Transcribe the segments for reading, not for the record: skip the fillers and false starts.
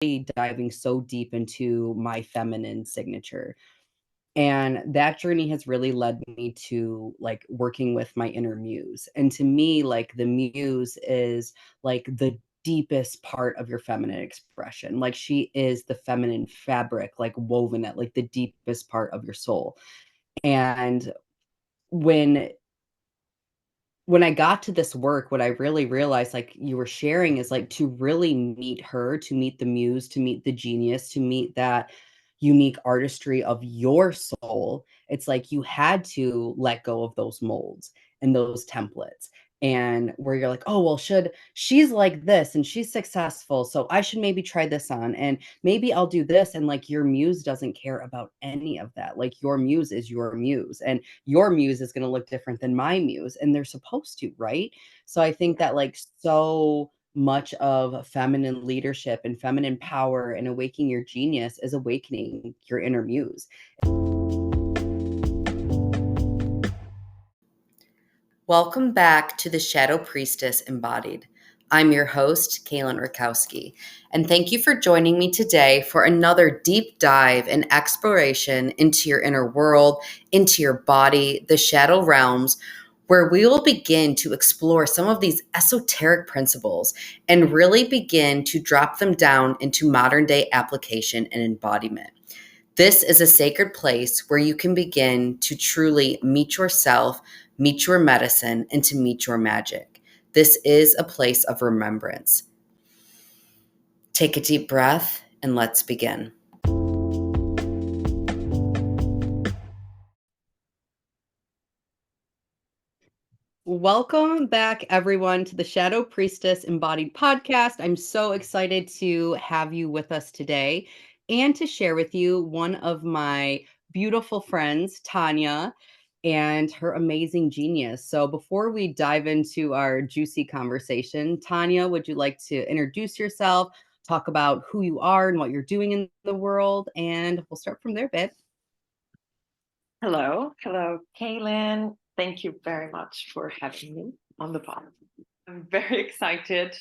diving so deep into my feminine signature. And that journey has really led me to like working with my inner muse. And to me, like the muse is like the deepest part of your feminine expression. Like she is the feminine fabric, like woven at like the deepest part of your soul. And when I got to this work, what I really realized, like you were sharing, is like to really meet her, to meet the muse, to meet the genius, to meet that unique artistry of your soul. It's like you had to let go of those molds and those templates. And where you're like, oh, well, she's like this and she's successful, so I should maybe try this on and maybe I'll do this. And like your muse doesn't care about any of that. Like your muse is your muse. And your muse is going to look different than my muse, and they're supposed to, right? So I think that like so much of feminine leadership and feminine power and awakening your genius is awakening your inner muse. Welcome back to the Shadow Priestess Embodied. I'm your host, Kaylyn Rutkowski, and thank you for joining me today for another deep dive and exploration into your inner world, into your body, the shadow realms, where we will begin to explore some of these esoteric principles and really begin to drop them down into modern day application and embodiment. This is a sacred place where you can begin to truly meet yourself, meet your medicine, and to meet your magic. This is a place of remembrance. Take a deep breath and let's begin. Welcome back, everyone, to the Shadow Priestess Embodied podcast. I'm so excited to have you with us today and to share with you one of my beautiful friends, Tanya, and her amazing genius. So before we dive into our juicy conversation, Tanya, would you like to introduce yourself, talk about who you are and what you're doing in the world, and we'll start from there, babe. Hello, Kaylyn. Thank you very much for having me on the pod. I'm very excited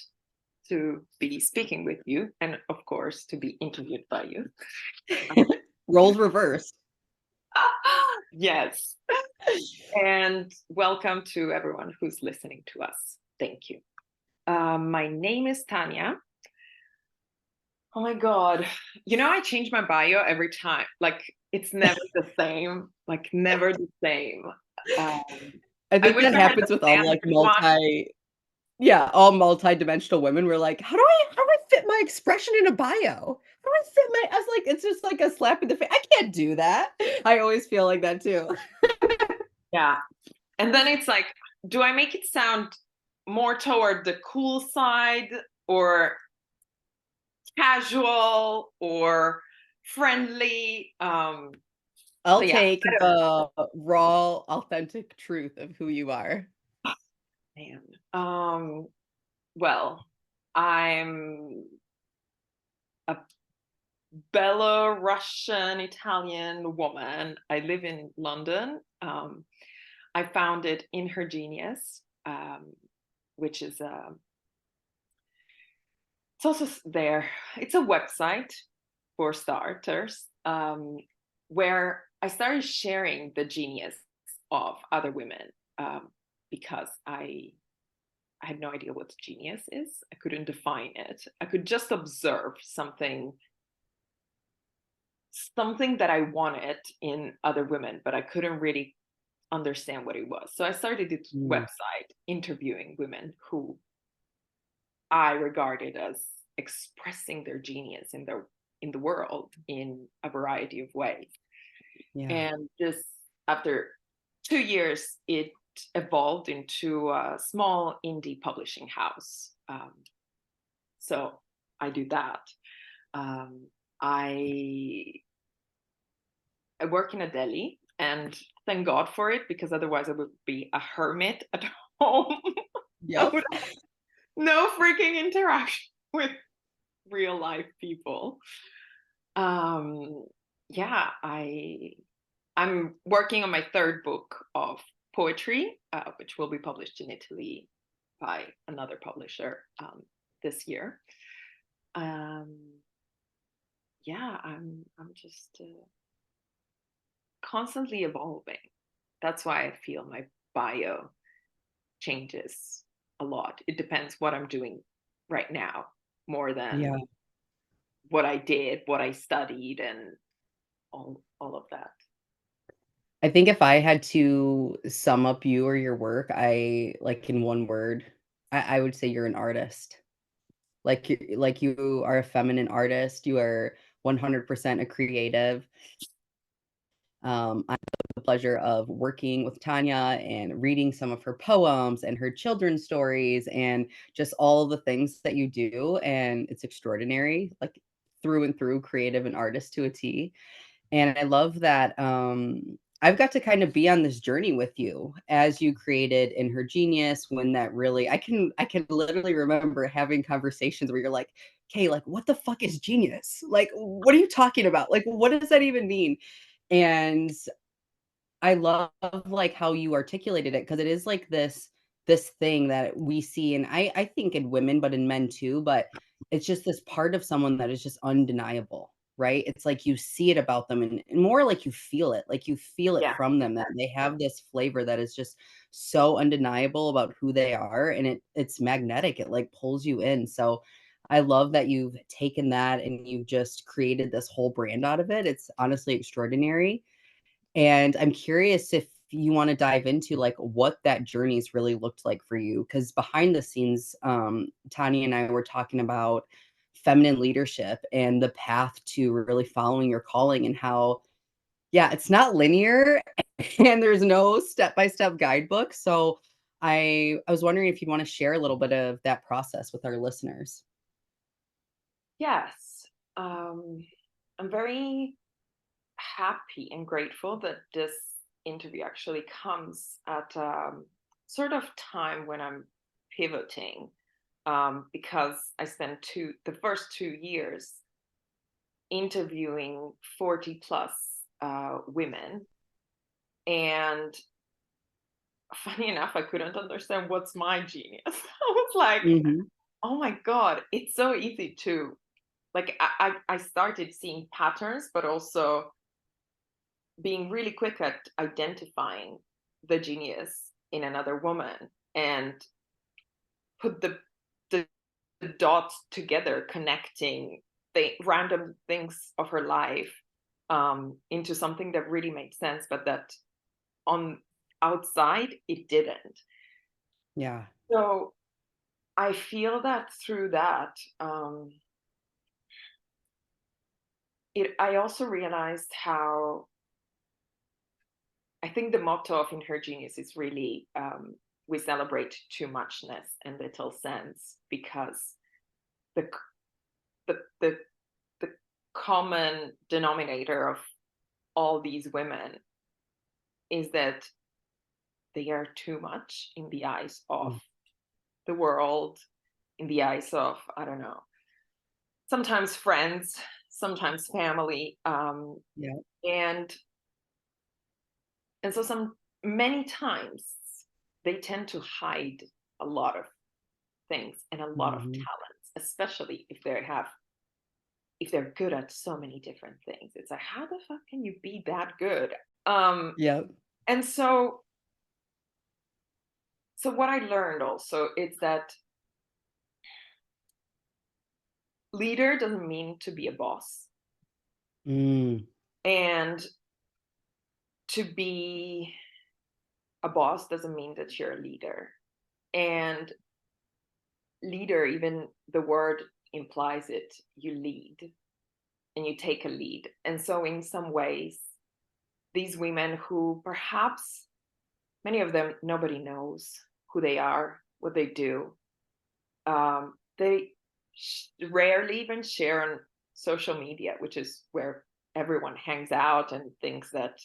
to be speaking with you and, of course, to be interviewed by you. Roles reversed. Yes. And welcome to everyone who's listening to us. Thank you. My name is Tanya. Oh my God. I change my bio every time. Like, it's never the same. Like, never the same. I think that happens with all like all multi-dimensional women. We're like, how do I fit my expression in a bio? How do I fit I was like, it's just like a slap in the face. I can't do that. I always feel like that too. Yeah. And then it's like, do I make it sound more toward the cool side or casual or friendly? I'll take the raw, authentic truth of who you are. Man. Well, I'm a Belarusian Italian woman. I live in London. I founded In Her Genius, which is it's also there. It's a website for starters, where I started sharing the genius of other women, because I had no idea what genius is. I couldn't define it. I could just observe something that I wanted in other women, but I couldn't really understand what it was. So I started this website interviewing women who I regarded as expressing their genius in the world in a variety of ways. Yeah. And just after 2 years, it evolved into a small indie publishing house. So I do that. I work in a deli, and thank God for it, because otherwise I would be a hermit at home. Yep. No freaking interaction with real life people. Yeah, I'm working on my third book of poetry, which will be published in Italy by another publisher this year. yeah, I'm just constantly evolving. That's why I feel my bio changes a lot. It depends what I'm doing right now more than Yeah. what I did, what I studied, and all of that. I think if I had to sum up you or your work, like, in one word, I would say you're an artist. Like, you are a feminine artist, you are 100% a creative. I had the pleasure of working with Tanya and reading some of her poems and her children's stories and just all the things that you do, and it's extraordinary, like, through and through, creative and artist to a T. And I love that, I've got to kind of be on this journey with you as you created In Her Genius when that really I can literally remember having conversations where you're like, "Okay, like, what the fuck is genius? Like, what are you talking about? Like, what does that even mean?" And I love, like, how you articulated it because it is, like, this thing that we see, and I think in women, but in men too, but it's just this part of someone that is just undeniable, right? It's like you see it about them and more like you feel it Yeah. from them that they have this flavor that is just so undeniable about who they are, and it's magnetic, it, like, pulls you in, so I love that you've taken that and you've just created this whole brand out of it, it's honestly extraordinary. And I'm curious if you wanna dive into, like, what that journey's really looked like for you, because behind the scenes, Tanya and I were talking about feminine leadership and the path to really following your calling and how, yeah, it's not linear and there's no step-by-step guidebook, so I was wondering if you'd wanna share a little bit of that process with our listeners. Yes. Um, I'm very happy and grateful that this interview actually comes at sort of time when I'm pivoting, because I spent the first 2 years interviewing 40 plus women. And funny enough, I couldn't understand what's my genius. I was like, Mhm. oh my God, it's so easy to, like, I started seeing patterns, but also being really quick at identifying the genius in another woman and put the, the dots together, connecting the random things of her life into something that really made sense, but that on outside it didn't. Yeah. So I feel that through that, I also realized how I think the motto of In Her Genius is really we celebrate too muchness and little sense, because the the the, the common denominator of all these women is that they are too much in the eyes of Mm. the world, in the eyes of, I don't know, sometimes friends, sometimes family, Yeah. and so some many times they tend to hide a lot of things and a lot of Mhm. talents, especially if they're good at so many different things. It's like, how the fuck can you be that good? Um, Yep. and so what I learned also is that leader doesn't mean to be a boss, Mm. and to be a boss doesn't mean that you're a leader. And leader, even the word implies it, you lead and you take a lead. And so in some ways, these women who perhaps many of them, nobody knows who they are, what they do. They rarely even share on social media, which is where everyone hangs out and thinks that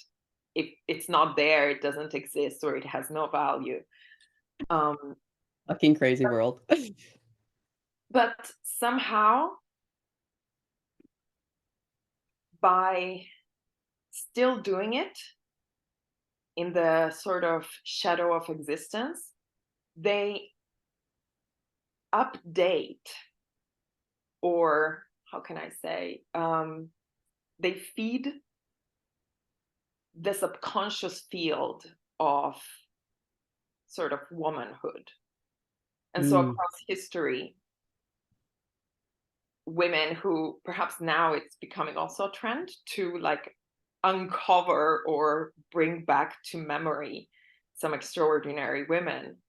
if it's not there, it doesn't exist or it has no value. Um, Fucking crazy world. but somehow, by still doing it in the sort of shadow of existence, they update or how can I say, they feed the subconscious field of sort of womanhood. And so Mm. across history, women who perhaps now it's becoming also a trend to like uncover or bring back to memory some extraordinary women,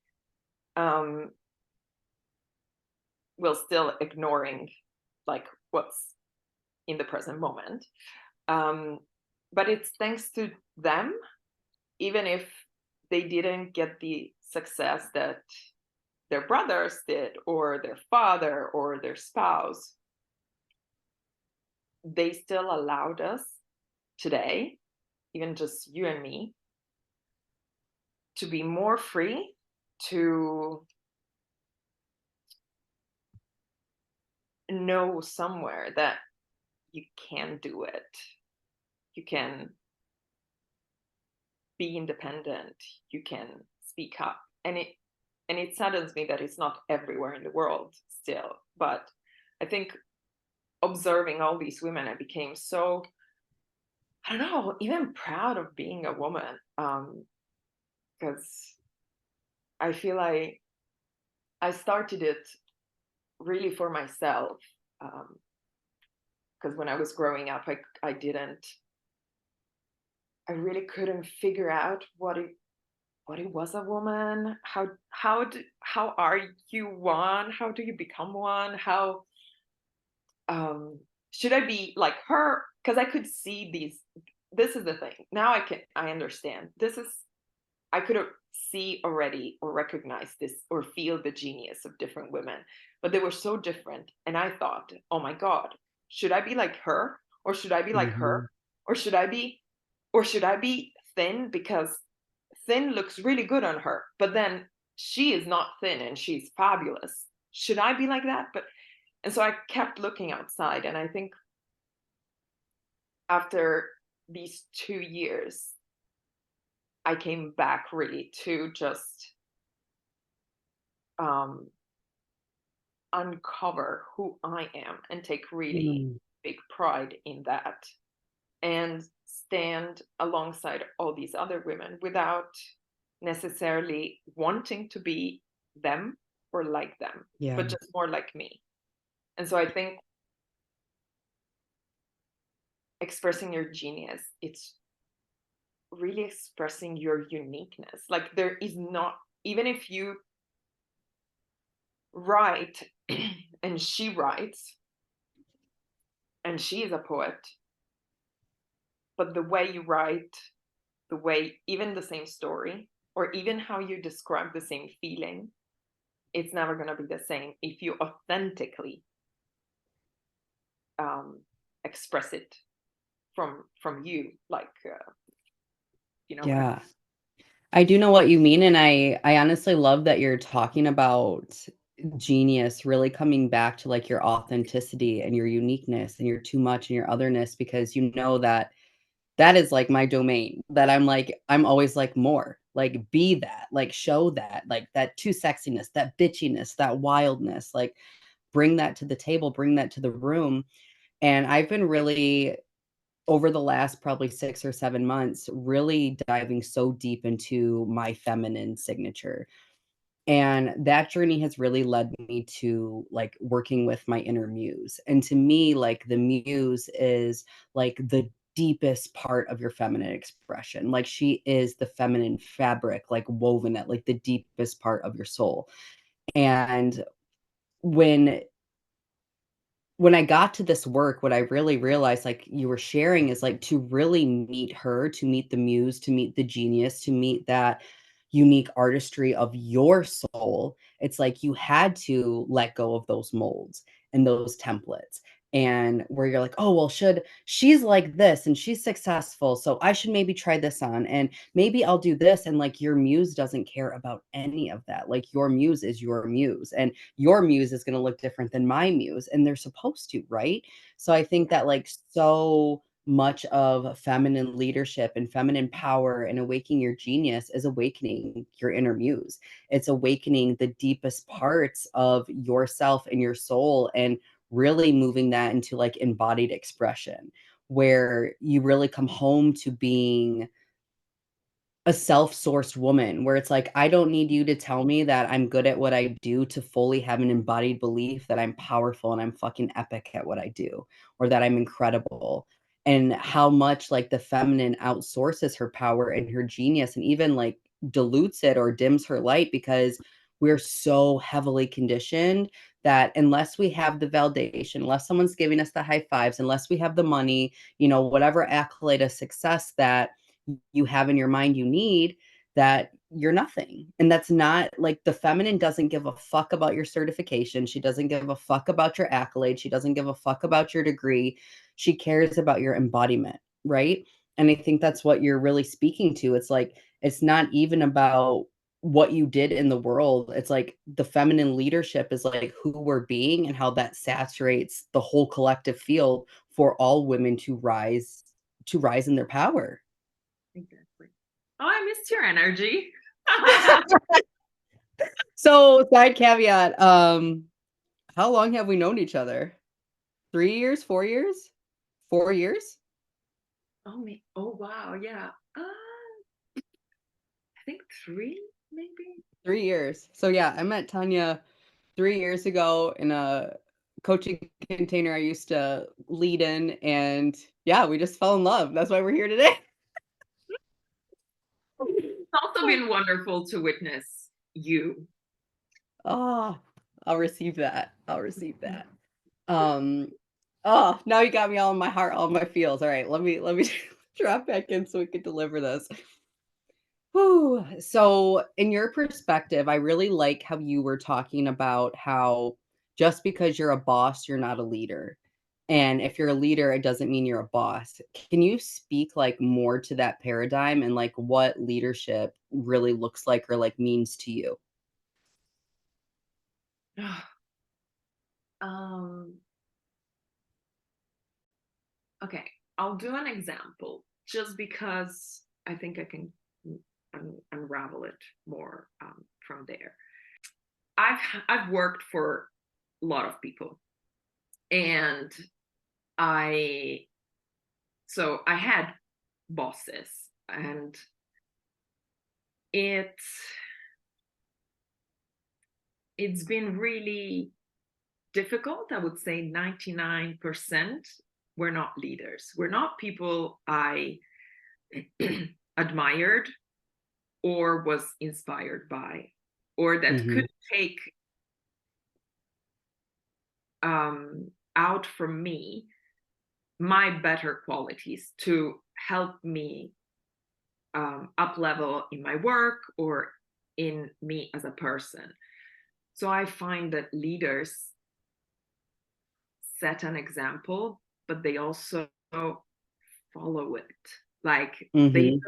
while still ignoring like what's in the present moment. But it's thanks to them, even if they didn't get the success that their brothers did, or their father, or their spouse, they still allowed us today, even just you and me, to be more free, to know somewhere that you can do it. You can be independent, you can speak up. And it saddens me that it's not everywhere in the world still. But I think observing all these women, I became so, I don't know, even proud of being a woman. Because I feel like I started it really for myself. Because when I was growing up, I really couldn't figure out what it was a woman. How are you one? How do you become one? How should I be like her? Because I could see these. This is the thing. Now I understand. I could see already or recognize this or feel the genius of different women, but they were so different. And I thought, oh my God, should I be like her? Or should I be like her? Mhm. Or should I be thin because thin looks really good on her, but then she is not thin and she's fabulous. Should I be like that? And so I kept looking outside, and I think after these 2 years, I came back really to just um, uncover who I am and take really Mm. big pride in that, and stand alongside all these other women without necessarily wanting to be them or like them, Yeah. but just more like me. And so I think expressing your genius, it's really expressing your uniqueness. Like there is not, even if you write and she writes and she is a poet, but the way you write, the way, even the same story, or even how you describe the same feeling, it's never going to be the same if you authentically um, express it from you, like Yeah. I do know what you mean, and I honestly love that you're talking about genius really coming back to, like, your authenticity and your uniqueness and your too much and your otherness, because you know that that is, like, my domain, that I'm always like, "More." Like, be that, like, show that, like, that too sexiness, that bitchiness, that wildness, like, bring that to the table, bring that to the room, and I've been really over the last probably 6 or 7 months, really diving so deep into my feminine signature. And that journey has really led me to, like, working with my inner muse. And to me, like, the muse is, like, the deepest part of your feminine expression. Like, she is the feminine fabric, like, woven at, like, the deepest part of your soul. And when when I got to this work, what I really realized, like you were sharing, is like to really meet her, to meet the muse, to meet the genius, to meet that unique artistry of your soul. It's like you had to let go of those molds and those templates. And where you're like, oh, well, should she's like this and she's successful. So I should maybe try this on and maybe I'll do this. And like your muse doesn't care about any of that. Like your muse is your muse. And your muse is going to look different than my muse, and they're supposed to, right? So I think that like so much of feminine leadership and feminine power and awakening your genius is awakening your inner muse. It's awakening the deepest parts of yourself and your soul, and really moving that into like embodied expression, where you really come home to being a self-sourced woman, where it's like, I don't need you to tell me that I'm good at what I do to fully have an embodied belief that I'm powerful and I'm fucking epic at what I do, or that I'm incredible. And how much like the feminine outsources her power and her genius, and even like dilutes it or dims her light, because we're so heavily conditioned that unless we have the validation, unless someone's giving us the high fives, unless we have the money, you know, whatever accolade of success that you have in your mind you need, that you're nothing. And that's not like, the feminine doesn't give a fuck about your certification. She doesn't give a fuck about your accolade. She doesn't give a fuck about your degree. She cares about your embodiment, right? And I think that's what you're really speaking to. It's like, it's not even about what you did in the world. It's like the feminine leadership is like who we're being, and how that saturates the whole collective field for all women to rise in their power. Exactly. Oh, I missed your energy. So, side caveat, how long have we known each other? 3 years, 4 years? 4 years? Oh me. Oh wow. Yeah. I think 3 maybe. 3 years. So yeah, I met Tanya 3 years ago in a coaching container I used to lead in, and yeah, we just fell in love. That's why we're here today. It's also been wonderful to witness you. Oh, I'll receive that. I'll receive that. Um, oh, now you got me all in my heart, all in my feels. All right, let me drop back in so we can deliver this. Whew. So, in your perspective, I really like how you were talking about how just because you're a boss, you're not a leader. And if you're a leader, it doesn't mean you're a boss. Can you speak like more to that paradigm and like what leadership really looks like or like means to you? um okay, I'll do an example just because I think I can unravel it more from there. I've worked for a lot of people, and I I had bosses, and it's it's been really difficult. I would say 99% we're not leaders. We're not people I admired or was inspired by, or that could Mhm. take out from me my better qualities to help me up level in my work or in me as a person. So I find that leaders set an example, but they also follow it. Like Mhm.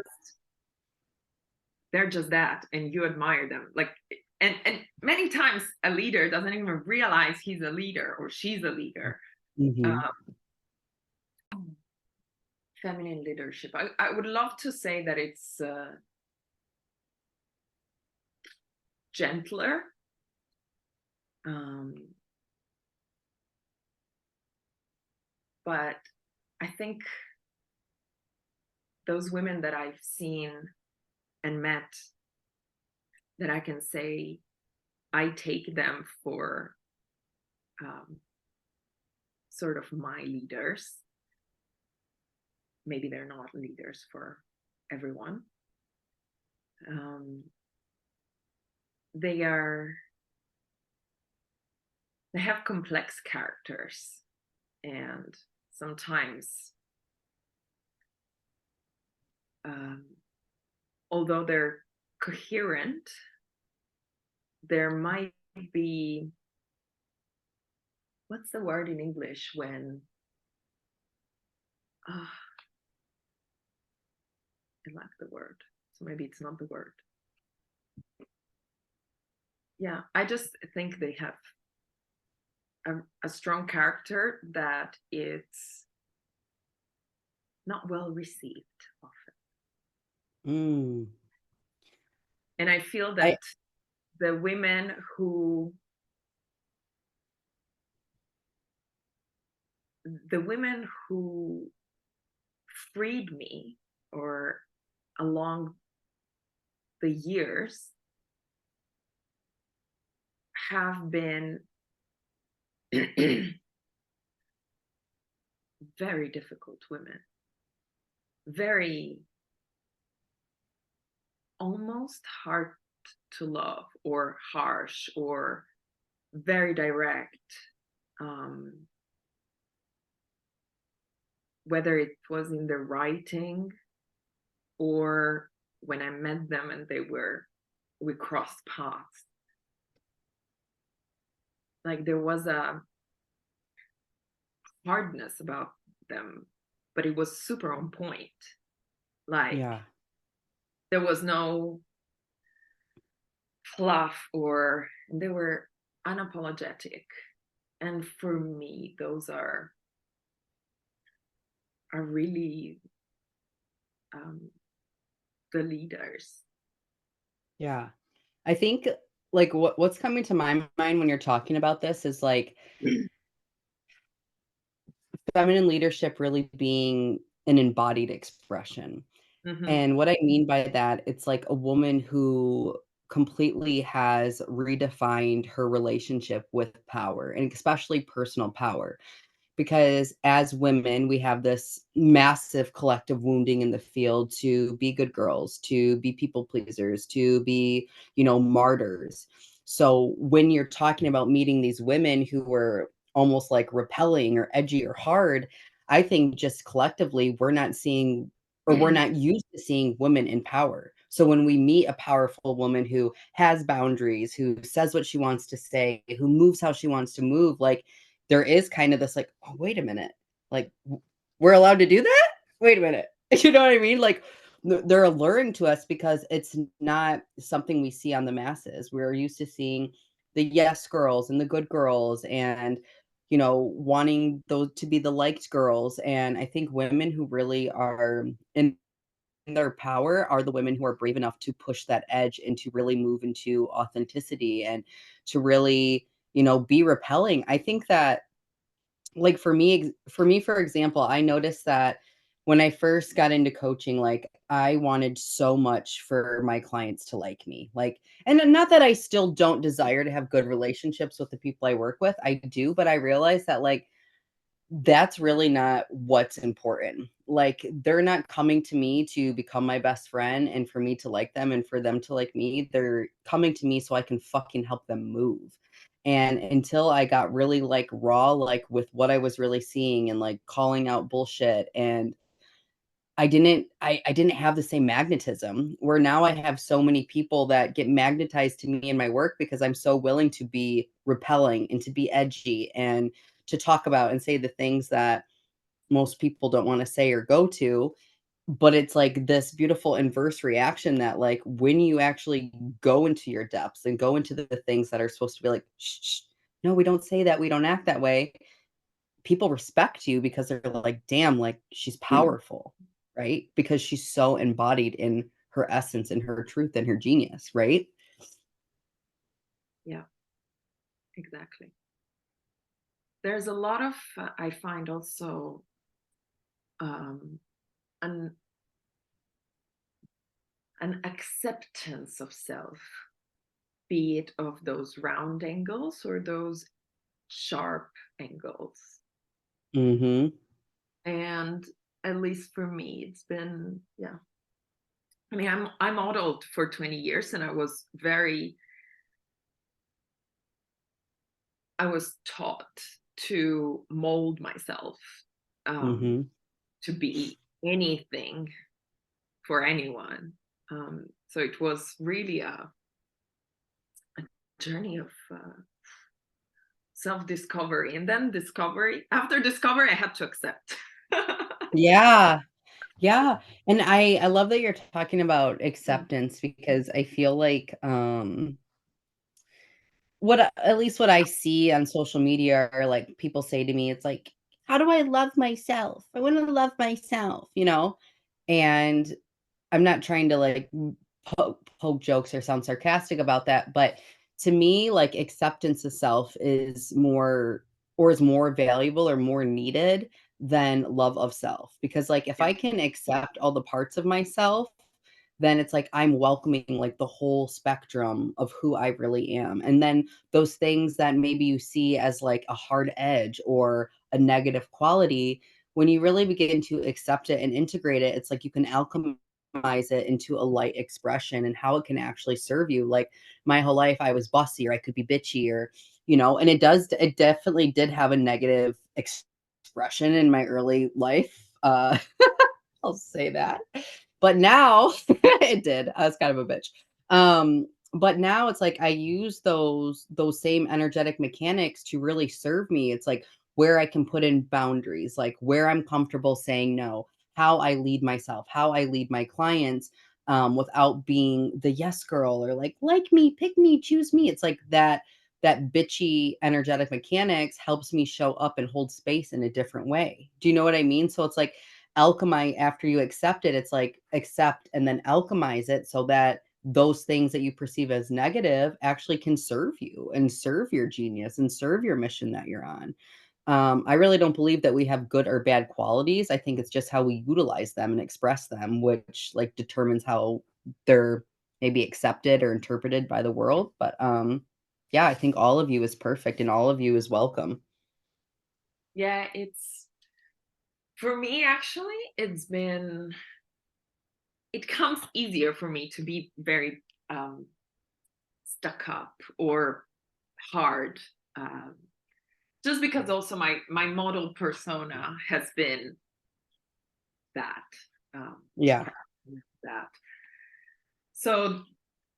they're just that, and you admire them. Like, and many times a leader doesn't even realize he's a leader or she's a leader. Mhm. Um, Feminine leadership. I would love to say that it's gentler. Um, but I think those women that I've seen and met, that I can say I take them for um, sort of my leaders. Maybe they're not leaders for everyone. Um, they are they have complex characters, and sometimes um, although they're coherent, there might be, what's the word in English when uh, I lack the word, so maybe it's not the word. Yeah, I just think they have a strong character that it's not well received often. Mm. And I feel I that the women who the women who freed me, or along the years, have been very difficult women, very almost hard to love, or harsh, or very direct. Whether it was in the writing or when I met them and we crossed paths. Like there was a hardness about them, but it was super on point. Like Yeah. there was no fluff, or they were unapologetic. And for me, those are really the leaders. Yeah. I think like what's coming to my mind when you're talking about this is like feminine leadership really being an embodied expression. Mm-hmm. And what I mean by that, it's like a woman who completely has redefined her relationship with power, and especially personal power. Because as women, we have this massive collective wounding in the field to be good girls, to be people pleasers, to be, martyrs. So when you're talking about meeting these women who were almost like repelling or edgy or hard, I think just collectively we're not seeing, or we're not used to seeing women in power. So when we meet a powerful woman who has boundaries, who says what she wants to say, who moves how she wants to move, like there is kind of this like, oh, wait a minute, like we're allowed to do that? Wait a minute. You know what I mean? Like they're alluring to us because it's not something we see on the masses. We're used to seeing the yes girls and the good girls and wanting those to be the liked girls. And I think women who really are in their power are the women who are brave enough to push that edge and to really move into authenticity and to really, be repelling. I think that like for me, for example, I noticed that when I first got into coaching, like I wanted so much for my clients to like me. Like, and not that I still don't desire to have good relationships with the people I work with. I do, but I realized that like that's really not what's important. Like, they're not coming to me to become my best friend and for me to like them and for them to like me. They're coming to me so I can fucking help them move. And until I got really like raw, like with what I was really seeing and like calling out bullshit, and I didn't have the same magnetism, where now I have so many people that get magnetized to me in my work because I'm so willing to be repelling and to be edgy and to talk about and say the things that most people don't want to say or go to. But it's like this beautiful inverse reaction that like when you actually go into your depths and go into the things that are supposed to be like, shh, shh, no, we don't say that, we don't act that way, people respect you because they're like, damn, like she's powerful, right? Because she's so embodied in her essence and her truth and her genius, right? Yeah, exactly. There's a lot of, I find also, an acceptance of self, be it of those round angles or those sharp angles. Mm-hmm. And at least for me, it's been, yeah. I mean, I modeled for 20 years, and I was taught to mold myself, um, Mm-hmm. to be anything for anyone. So it was really a journey of self-discovery, and then discovery. After discovery, I had to accept. Yeah. Yeah. And I love that you're talking about acceptance because I feel like at least what I see on social media or like people say to me, it's like, how do I love myself? I want to love myself. And I'm not trying to like poke jokes or sound sarcastic about that, but to me, like acceptance of self is more. or is more valuable or more needed than love of self. Because like if Yeah. I can accept all the parts of myself, then it's like I'm welcoming like the whole spectrum of who I really am. And then those things that maybe you see as like a hard edge or a negative quality, when you really begin to accept it and integrate it, it's like you can alchemize it into a light expression and how it can actually serve you. Like my whole life, I was bossy or I could be bitchy or, and it definitely did have a negative expression in my early life. I'll say that. But now it did. I was kind of a bitch. But now it's like I use those same energetic mechanics to really serve me. It's like where I can put in boundaries, like where I'm comfortable saying no, how I lead myself, how I lead my clients, without being the yes girl or like me, pick me, choose me. It's like that bitchy energetic mechanics helps me show up and hold space in a different way. Do you know what I mean? So it's like alchemize after you accept it. It's like accept and then alchemize it so that those things that you perceive as negative actually can serve you and serve your genius and serve your mission that you're on. I really don't believe that we have good or bad qualities. I think it's just how we utilize them and express them, which like determines how they're maybe accepted or interpreted by the world. But yeah, I think all of you is perfect and all of you is welcome. Yeah, it's for me actually, it comes easier for me to be very stuck up or hard. Um, just because also my model persona has been that Yeah. that. So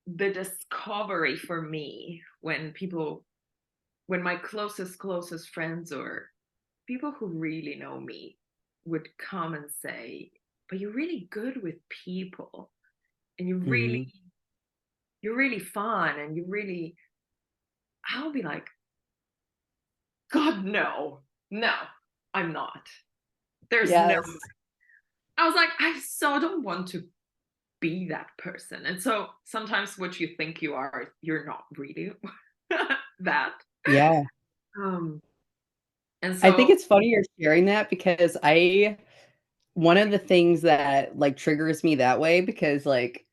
the discovery for me when my closest friends or people who really know me would come and say, but you're really good with people and Hmm. you're really fun and I'll be like, God, no, I'm not. There's no, Yes. I was like, I so don't want to be that person. And so sometimes what you think you are, you're not really that. Yeah. Um, and I think so, it's funny you're sharing that because one of the things that like triggers me that way because like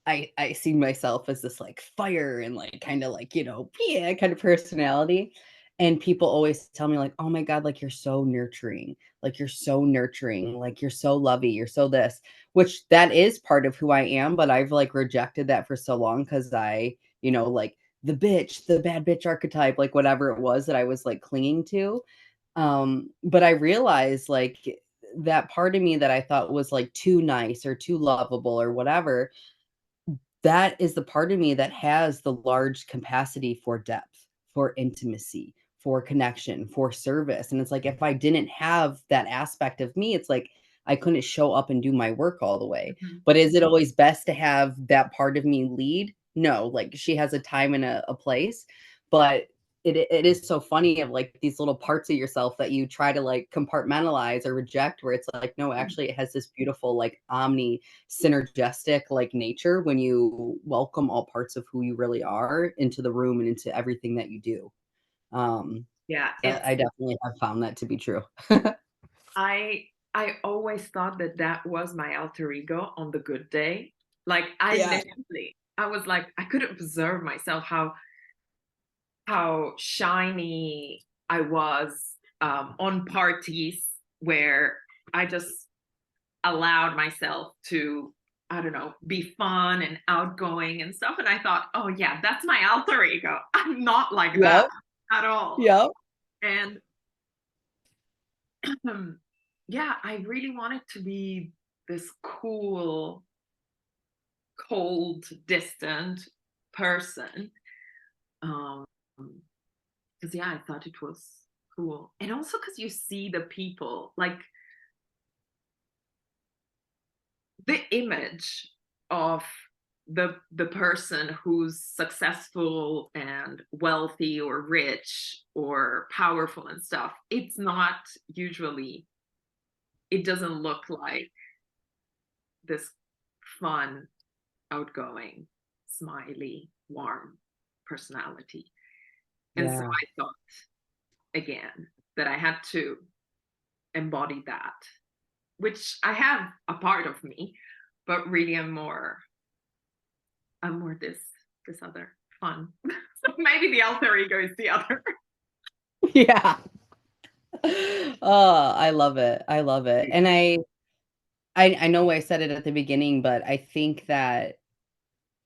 I see myself as this like fire and like kind of like, yeah, kind of personality. And people always tell me like, "Oh my God, like you're so nurturing. Like you're so nurturing. Like you're so lovey. You're so this," which that is part of who I am, but I've like rejected that for so long because like the bitch, the bad bitch archetype, like whatever it was that I was like clinging to. But I realized like that part of me that I thought was like too nice or too lovable or whatever, that is the part of me that has the large capacity for depth, for intimacy, for connection, for service. And it's like if I didn't have that aspect of me, it's like I couldn't show up and do my work all the way. mhm, But is it always best to have that part of me lead? No, like she has a time and a place, but it is so funny of like these little parts of yourself that you try to like compartmentalize or reject where it's like no, actually it has this beautiful like omni synergistic like nature when you welcome all parts of who you really are into the room and into everything that you do. Um, yeah, I definitely have found that to be true. I, I always thought that that was my alter ego on the good day. Like Yeah. I was like, I could observe myself how shiny I was on parties where I just allowed myself to, I don't know, be fun and outgoing and stuff. And I thought, oh yeah, that's my alter ego. I'm not like that Yep. at all. Yep. And yeah, I really wanted to be this cool, cold, distant person. Um, because yeah, I thought it was cool. And also because you see the people, like the image of the person who's successful and wealthy or rich or powerful and stuff, it's not usually, it doesn't look like this fun, outgoing, smiley, warm personality. And so Yeah. I thought again, that I had to embody that, which I have a part of me, but really I'm more this other fun. So maybe the alter ego is the other. Yeah. Oh, I love it. I love it. And I know I said it at the beginning, but I think that,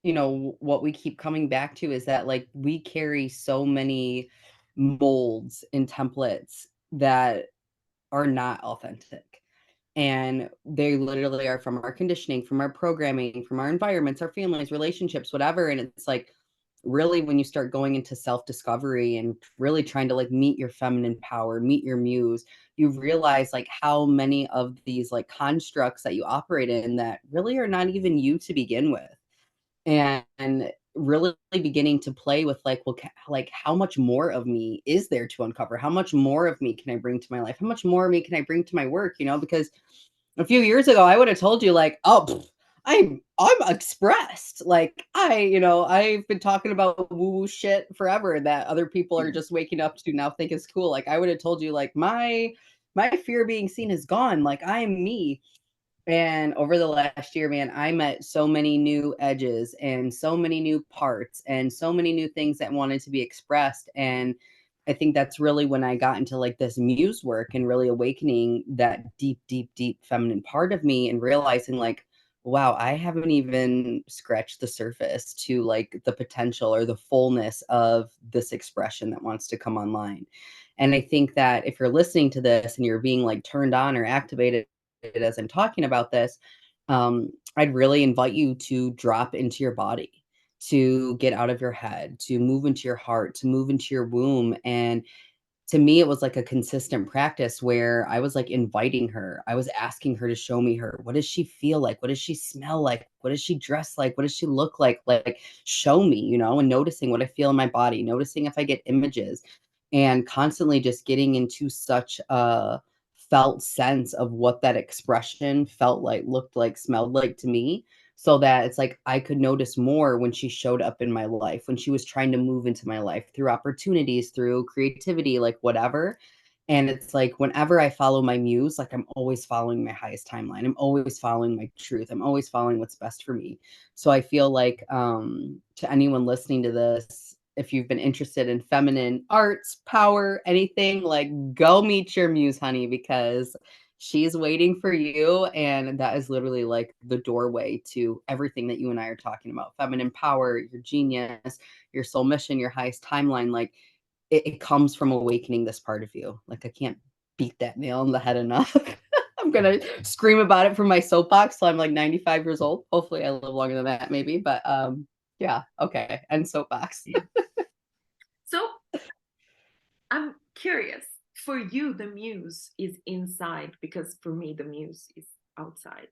what we keep coming back to is that, like, we carry so many molds and templates that are not authentic. And they literally are from our conditioning, from our programming, from our environments, our families, relationships, whatever. And it's like, really, when you start going into self-discovery and really trying to like meet your feminine power, meet your muse, you realize like how many of these like constructs that you operate in that really are not even you to begin with. And really beginning to play with like, well, like, how much more of me is there to uncover? How much more of me can I bring to my life? How much more of me can I bring to my work? Because a few years ago I would have told you like, oh, I'm expressed. Like, I've been talking about woo-woo shit forever that other people are just waking up to now think is cool. Like, I would have told you like, my fear of being seen is gone. Like, I am me. And over the last year, man, I met so many new edges and so many new parts and so many new things that wanted to be expressed. And I think that's really when I got into like this muse work and really awakening that deep, deep, deep feminine part of me and realizing like, wow, I haven't even scratched the surface to like the potential or the fullness of this expression that wants to come online. And I think that if you're listening to this and you're being like turned on or activated as I'm talking about this, I'd really invite you to drop into your body, to get out of your head, to move into your heart, to move into your womb. And to me, it was like a consistent practice where I was like inviting her. I was asking her to show me her. What does she feel like? What does she smell like? What does she dress like? What does she look like? Like, show me, and noticing what I feel in my body, noticing if I get images, and constantly just getting into such a felt sense of what that expression felt like, looked like, smelled like to me, so that it's like I could notice more when she showed up in my life, when she was trying to move into my life through opportunities, through creativity, like whatever. And it's like whenever I follow my muse, like I'm always following my highest timeline. I'm always following my truth. I'm always following what's best for me. So I feel like to anyone listening to this, if you've been interested in feminine arts, power, anything, like go meet your muse, honey, because she's waiting for you. And that is literally like the doorway to everything that you and I are talking about. Feminine power, your genius, your soul mission, your highest timeline. Like it comes from awakening this part of you. Like I can't beat that nail on the head enough. I'm going to scream about it from my soapbox till I'm like 95 years old. Hopefully I live longer than that maybe. But yeah. Okay. And soapbox. So I'm curious. For you, the muse is inside, because for me, the muse is outside.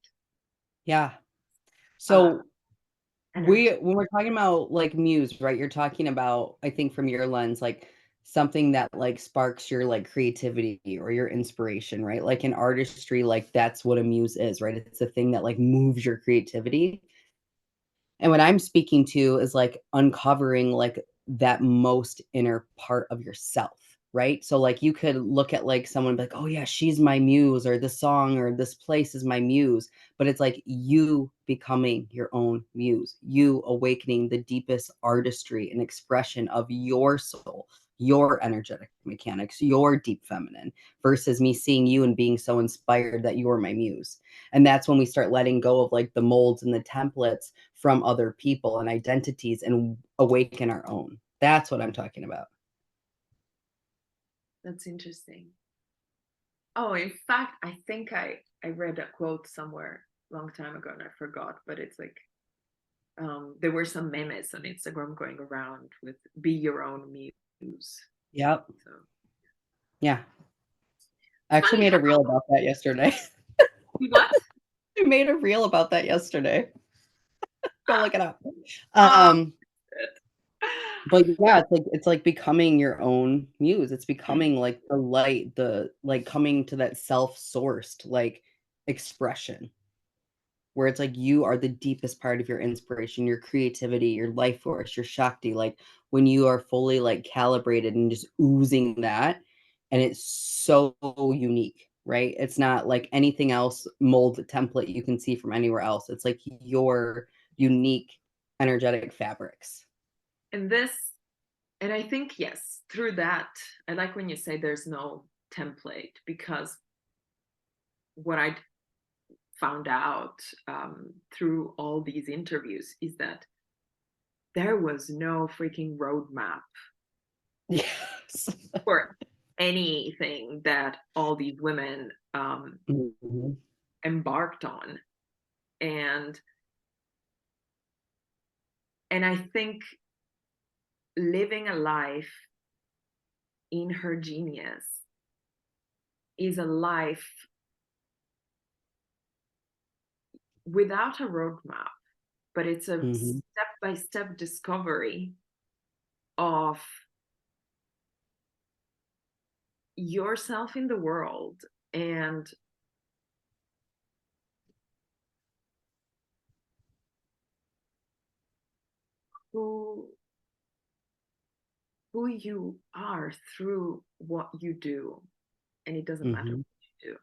Yeah. So Energy. when we're talking about like muse, right? You're talking about, I think from your lens, like something that like sparks your like creativity or your inspiration, right? Like in artistry, like that's what a muse is, right? It's a thing that like moves your creativity. And what I'm speaking to is like uncovering like that most inner part of yourself, right? So like you could look at like someone and be like, oh yeah, she's my muse, or this song or this place is my muse. But it's like you becoming your own muse, you awakening the deepest artistry and expression of your soul, your energetic mechanics, your deep feminine, versus me seeing you and being so inspired that you're my muse. And that's when we start letting go of like the molds and the templates from other people and identities and awaken our own. That's what I'm talking about. That's interesting. Oh, in fact, I think I read a quote somewhere a long time ago and I forgot, but it's like there were some memes on Instagram going around with "be your own muse." Yep. So Yeah. I actually funny made a how reel about that yesterday. what? I made a reel about that yesterday. Go look it up. Oh, But yeah, it's like becoming your own muse. It's becoming like the light, the like coming to that self-sourced like expression where it's like you are the deepest part of your inspiration, your creativity, your life force, your Shakti. Like when you are fully like calibrated and just oozing that, and it's so unique, right? It's not like anything else mold template you can see from anywhere else. It's like your unique energetic fabrics. And this, and I think, yes, through that, I like when you say there's no template, because what I found out through all these interviews is that there was no freaking roadmap Yes. for anything that all these women Mm-hmm. embarked on. And I think living a life in her genius is a life without a roadmap, but it's a Mm-hmm. step-by-step discovery of yourself in the world, and who you are through what you do. And it doesn't matter Mm-hmm. what you do.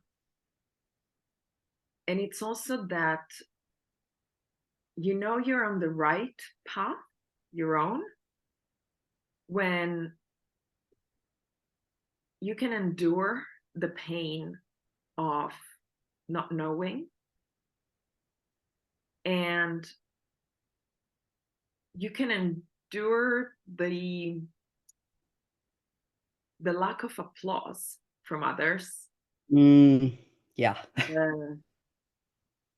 And it's also that you know you're on the right path, your own, when you can endure the pain of not knowing, and you can endure the lack of applause from others, Yeah. the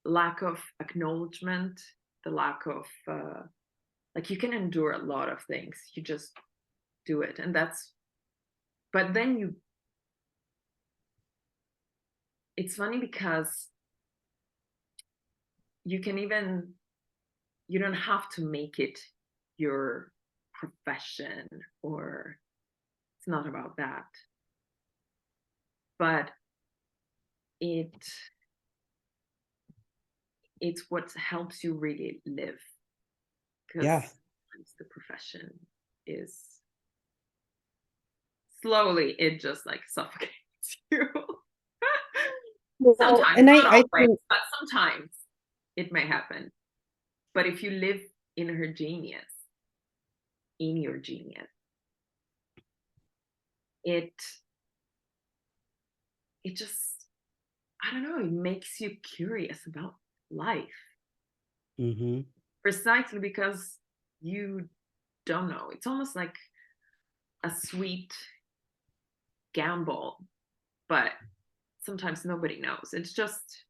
lack of acknowledgement, the lack of like, you can endure a lot of things, you just do it. And that's, but then you, it's funny because you can even, you don't have to make it your profession, or it's not about that, but it it's what helps you really live, because Yeah. sometimes the profession is slowly, it just like suffocates you. Well, Sometimes, and not I always, think, but sometimes it may happen. But if you live in her genius, in your genius, it just, I don't know, it makes you curious about life, mm-hmm. precisely because you don't know. It's almost like a sweet gamble, but sometimes nobody knows. It's just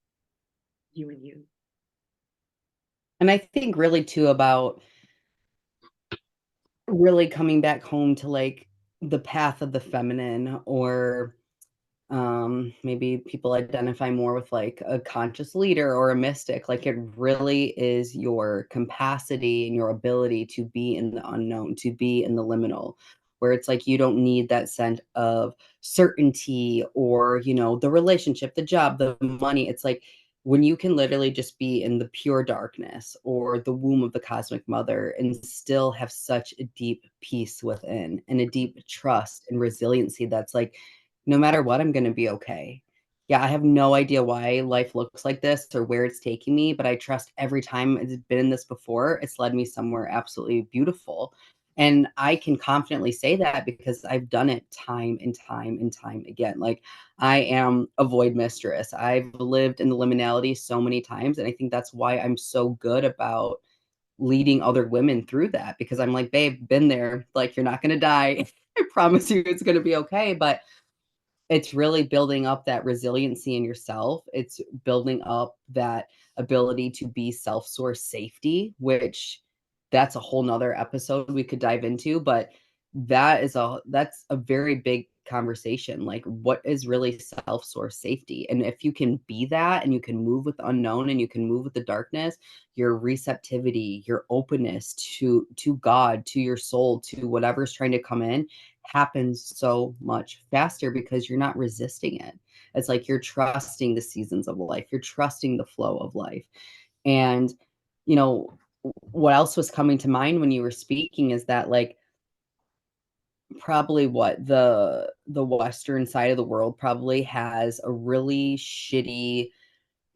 you and you. And I think really too about really coming back home to like the path of the feminine, or maybe people identify more with like a conscious leader or a mystic. Like it really is your capacity and your ability to be in the unknown, to be in the liminal, where it's like you don't need that sense of certainty, or the relationship, the job, the money. It's like when you can literally just be in the pure darkness or the womb of the cosmic mother and still have such a deep peace within and a deep trust and resiliency, that's like, no matter what, I'm going to be okay. Yeah, I have no idea why life looks like this or where it's taking me, but I trust every time it's been in this before, it's led me somewhere absolutely beautiful. And I can confidently say that because I've done it time and time and time again. Like, I am a void mistress. I've lived in the liminality so many times. And I think that's why I'm so good about leading other women through that, because I'm like, babe, been there. Like, you're not going to die. I promise you it's going to be okay. But it's really building up that resiliency in yourself. It's building up that ability to be self-source safety, which that's a whole nother episode we could dive into, but that's a very big conversation. Like, what is really self-source safety? And if you can be that, and you can move with the unknown, and you can move with the darkness, your receptivity, your openness to God, to your soul, to whatever's trying to come in, happens so much faster because you're not resisting it. It's like you're trusting the seasons of life, you're trusting the flow of life. And, you know, what else was coming to mind when you were speaking is that, like, probably what the Western side of the world probably has a really shitty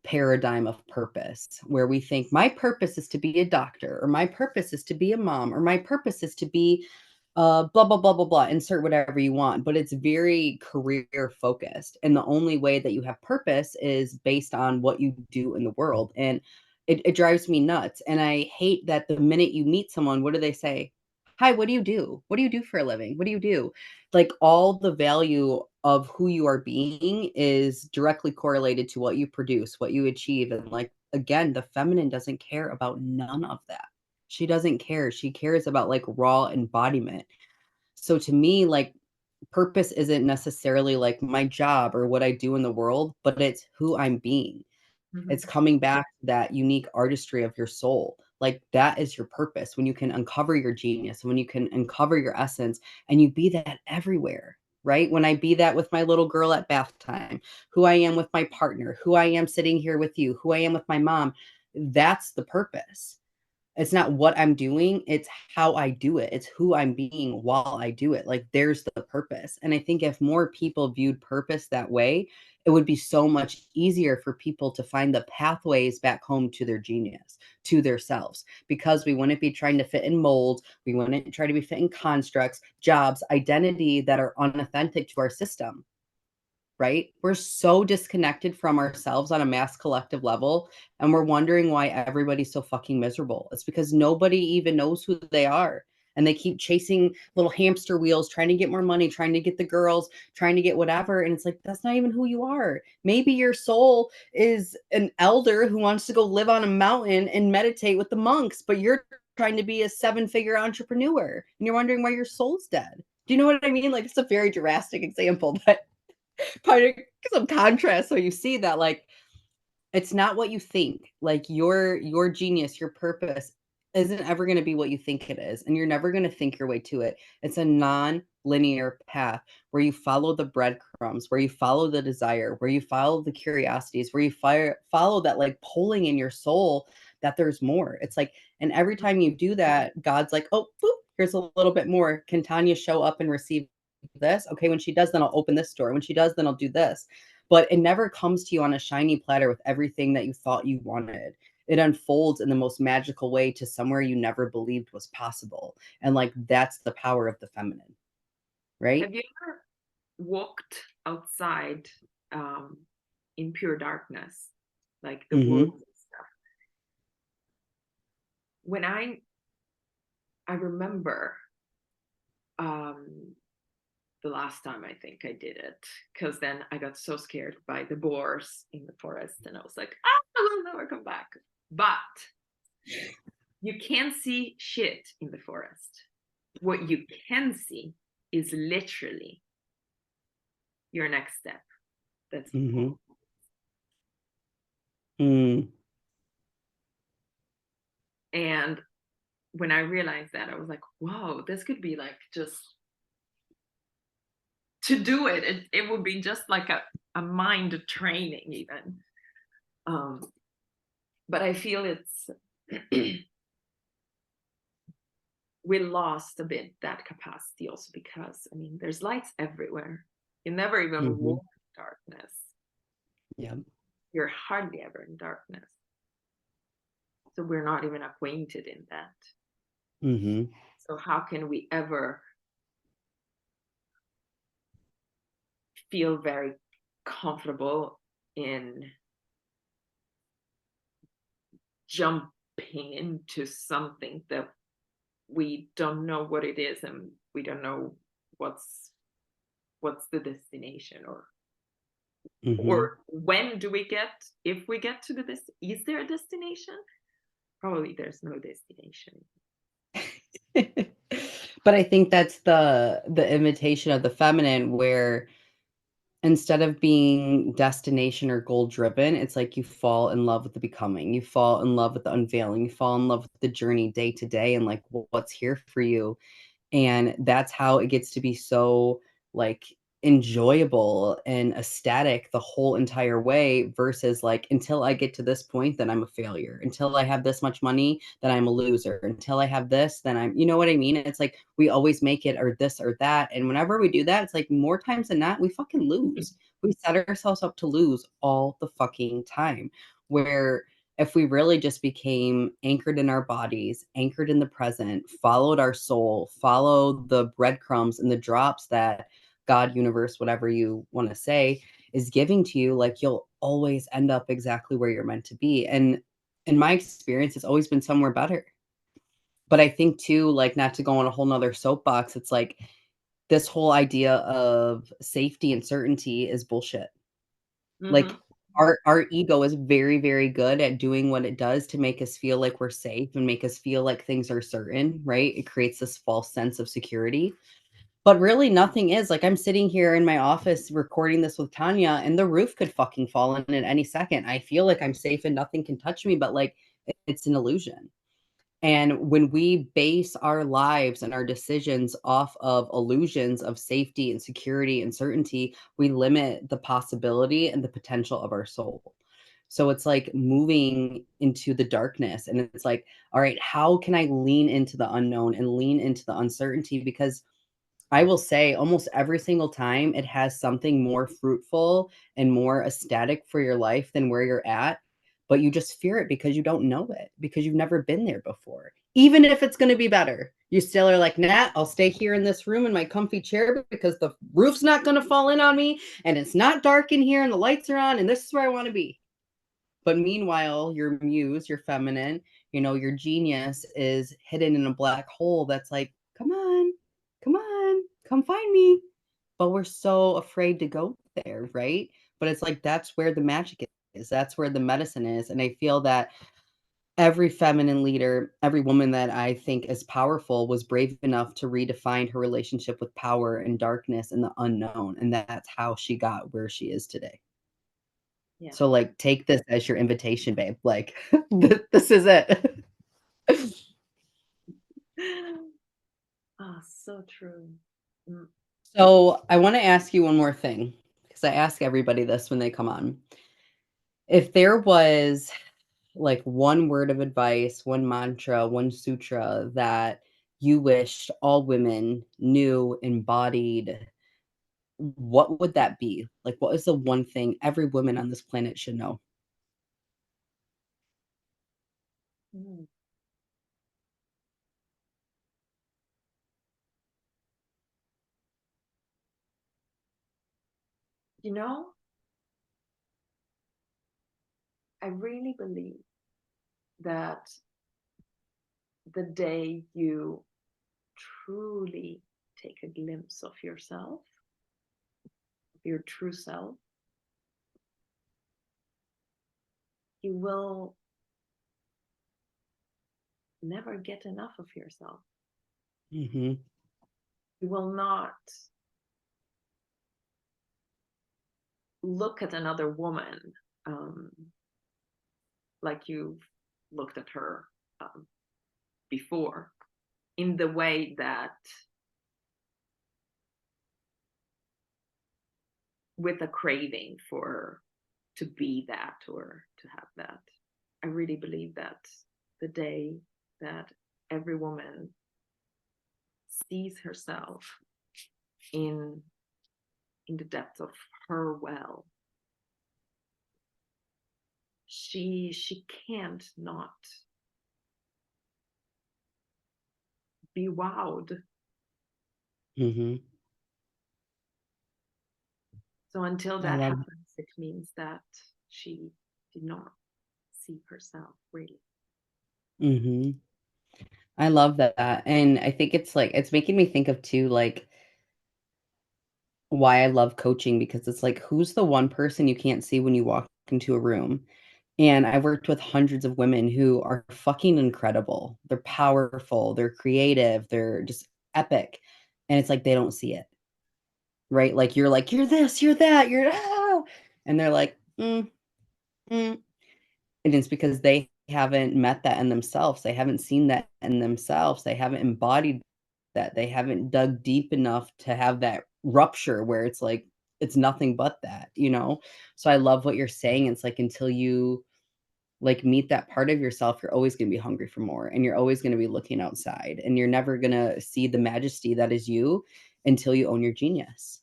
paradigm of purpose, where we think my purpose is to be a doctor, or my purpose is to be a mom, or my purpose is to be blah blah blah blah blah, insert whatever you want, but it's very career focused, and the only way that you have purpose is based on what you do in the world. And it drives me nuts, and I hate that the minute you meet someone, what do they say? Hi, what do you do? What do you do for a living? What do you do? Like, all the value of who you are being is directly correlated to what you produce, what you achieve. And like, again, the feminine doesn't care about none of that. She doesn't care. She cares about like raw embodiment. So to me, like, purpose isn't necessarily like my job or what I do in the world, but it's who I'm being. It's Mhm. coming back to that unique artistry of your soul. Like, that is your purpose, when you can uncover your genius, when you can uncover your essence, and you be that everywhere, right? When I be that with my little girl at bath time, who I am with my partner, who I am sitting here with you, who I am with my mom, that's the purpose. It's not what I'm doing, it's how I do it. It's who I'm being while I do it. Like, there's the purpose. And I think if more people viewed purpose that way, it would be so much easier for people to find the pathways back home to their genius, to their selves, because we wouldn't be trying to fit in molds. We wouldn't try to be fit in constructs, jobs, identity that are unauthentic to our system, right? We're so disconnected from ourselves on a mass collective level, and we're wondering why everybody's so fucking miserable. It's because nobody even knows who they are. And they keep chasing little hamster wheels, trying to get more money, trying to get the girls, trying to get whatever. And it's like, that's not even who you are. Maybe your soul is an elder who wants to go live on a mountain and meditate with the monks, but you're trying to be a 7-figure entrepreneur and you're wondering why your soul's dead. Do you know what I mean? Like, it's a very drastic example, but kind of some contrast, so you see that, like, it's not what you think. Like, your genius, your purpose isn't ever going to be what you think it is, and you're never going to think your way to it. It's a non-linear path where you follow the breadcrumbs, where you follow the desire, where you follow the curiosities, where you follow that like pulling in your soul that there's more. It's like, and every time you do that, God's like, oh boop, here's a little bit more. Can Tanya show up and receive this? Okay, when she does, then I'll open this door. When she does, then I'll do this. But it never comes to you on a shiny platter with everything that you thought you wanted. It unfolds in the most magical way to somewhere you never believed was possible. And like, that's the power of the feminine, right? Have you ever walked outside in pure darkness, like the woods Mm-hmm. and stuff? When I remember um, the last time I think I did it, because then I got so scared by the boars in the forest, and I was like, ah, I will never come back. But you can't see shit in the forest. What you can see is literally your next step. That's Mm-hmm. all. Mm. And when I realized that, I was like, whoa, this could be like just to do it. It would be just like a mind training, even. Um, but I feel it's we lost a bit that capacity also because I mean there's lights everywhere. You never even Mm-hmm. walk in darkness. Yeah. You're hardly ever in darkness. So we're not even acquainted in that. Mm-hmm. So how can we ever feel very comfortable in jumping into something that we don't know what it is and we don't know what's the destination Mm-hmm. or when do we get if we get to is there a destination? Probably there's no destination. But I think that's the invitation of the feminine, where instead of being destination or goal driven, it's like you fall in love with the becoming. You fall in love with the unveiling. You fall in love with the journey day to day, and like what's here for you. And that's how it gets to be so like enjoyable and ecstatic the whole entire way, versus like, until I get to this point, then I'm a failure. Until I have this much money, then I'm a loser. Until I have this, then I'm, you know what I mean? It's like we always make it or this or that. And whenever we do that, it's like more times than not, we fucking lose. We set ourselves up to lose all the fucking time. Where if we really just became anchored in our bodies, anchored in the present, followed our soul, followed the breadcrumbs and the drops that God, universe, whatever you want to say, is giving to you, like you'll always end up exactly where you're meant to be. And in my experience, it's always been somewhere better. But I think too, like, not to go on a whole nother soapbox, it's like this whole idea of safety and certainty is bullshit. Like, our ego is very, very good at doing what it does to make us feel like we're safe and make us feel like things are certain, right? It creates this false sense of security. But really nothing is. Like, I'm sitting here in my office recording this with Tanya, and the roof could fucking fall in at any second. I feel like I'm safe and nothing can touch me, but like it's an illusion. And when we base our lives and our decisions off of illusions of safety and security and certainty, we limit the possibility and the potential of our soul. So it's like moving into the darkness. And it's like, all right, how can I lean into the unknown and lean into the uncertainty? Because I will say almost every single time it has something more fruitful and more ecstatic for your life than where you're at, but you just fear it because you don't know it, because you've never been there before. Even if it's going to be better, you still are like, nah, I'll stay here in this room in my comfy chair because the roof's not going to fall in on me and it's not dark in here and the lights are on and this is where I want to be. But meanwhile, your muse, your feminine, your genius is hidden in a black hole that's like, come on, come find me. But we're so afraid to go there, right? But it's like, that's where the magic is. That's where the medicine is. And I feel that every feminine leader, every woman that I think is powerful was brave enough to redefine her relationship with power and darkness and the unknown. And that's how she got where she is today. Yeah. So, like, take this as your invitation, babe. Like, this is it. Ah, so true. Mm. So, I want to ask you one more thing because I ask everybody this when they come on. If there was like one word of advice, one mantra, one sutra that you wished all women knew, embodied, what would that be? Like, what is the one thing every woman on this planet should know? Mm. You know, I really believe that the day you truly take a glimpse of yourself, your true self, you will never get enough of yourself. Mm-hmm. You will not look at another woman um, like you've looked at her before, in the way that with a craving for to be that or to have that. I really believe that the day that every woman sees herself in the depths of her well, she can't not be wowed. Mm-hmm. So until I that love happens, it means that she did not see herself really. mm-hmm. I love that. And I think it's like it's making me think of too, like why I love coaching, because it's like, who's the one person you can't see when you walk into a room? And I've worked with hundreds of women who are fucking incredible. They're powerful, they're creative, they're just epic. And it's like they don't see it. Right? Like, you're this, you're that, you're ah! And they're like, mm. And it's because they haven't met that in themselves. They haven't seen that in themselves. They haven't embodied that. They haven't dug deep enough to have that rupture where it's like it's nothing but that, you know? So I love what you're saying. It's like until you like meet that part of yourself, you're always going to be hungry for more, and you're always going to be looking outside, and you're never going to see the majesty that is you until you own your genius.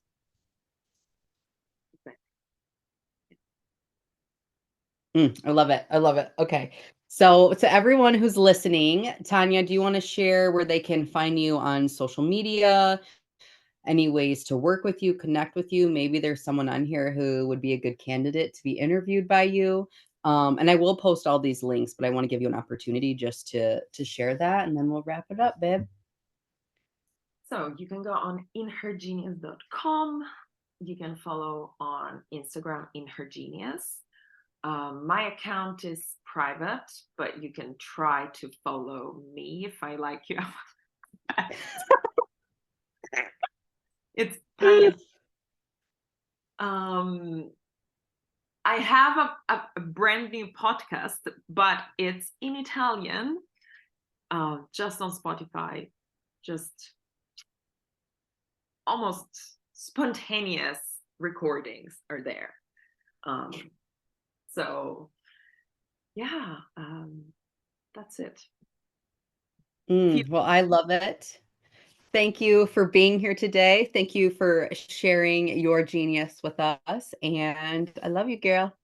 I love it. I love it. Okay. So, to everyone who's listening, Tanya, do you want to share where they can find you on social media? Any ways to work with you, connect with you? Maybe there's someone on here who would be a good candidate to be interviewed by you. And I will post all these links, but I want to give you an opportunity just to share that, and then we'll wrap it up, babe. So you can go on inhergenius.com. You can follow on Instagram inhergenius. My account is private, but you can try to follow me if I like you. It's kind of, I have a brand new podcast, but it's in Italian, just on Spotify, just almost spontaneous recordings are there. So yeah, that's it. Well, I love it. Thank you for being here today. Thank you for sharing your genius with us. And I love you, girl.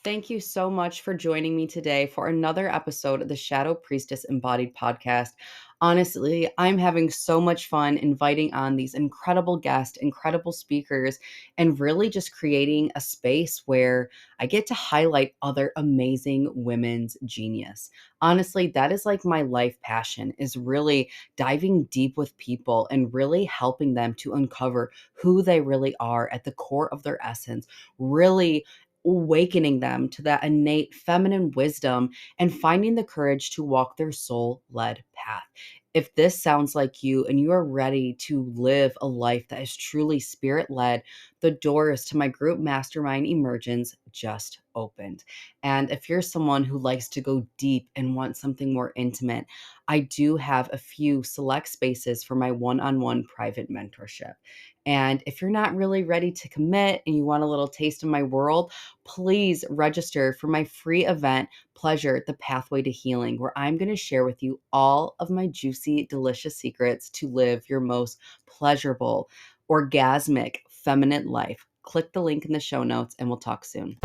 Thank you so much for joining me today for another episode of the Shadow Priestess Embodied podcast. Honestly, I'm having so much fun inviting on these incredible guests, incredible speakers, and really just creating a space where I get to highlight other amazing women's genius. Honestly, that is like my life passion, is really diving deep with people and really helping them to uncover who they really are at the core of their essence, really awakening them to that innate feminine wisdom and finding the courage to walk their soul led path. If this sounds like you and you are ready to live a life that is truly spirit led, the doors to my group mastermind Emergence just opened. And if you're someone who likes to go deep and wants something more intimate, I do have a few select spaces for my one on one private mentorship. And if you're not really ready to commit and you want a little taste of my world, please register for my free event, Pleasure, the Pathway to Healing, where I'm going to share with you all of my juicy, delicious secrets to live your most pleasurable, orgasmic, feminine life. Click the link in the show notes and we'll talk soon.